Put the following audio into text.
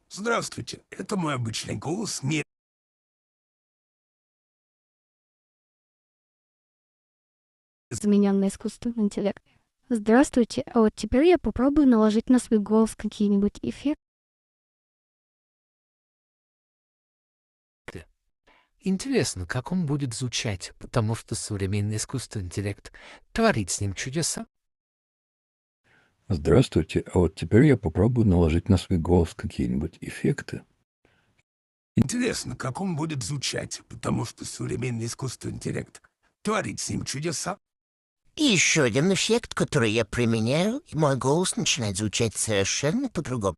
Здравствуйте, это мой обычный голос. Замененный искусственный интеллект. Здравствуйте, а вот теперь я попробую наложить на свой голос какие-нибудь эффекты. Интересно, как он будет звучать, потому что современный искусственный интеллект творит с ним чудеса. Здравствуйте, а вот теперь я попробую наложить на свой голос какие-нибудь эффекты. Интересно, как он будет звучать, потому что современный искусственный интеллект творит с ним чудеса. И еще один эффект, который я применяю, и мой голос начинает звучать совершенно по-другому.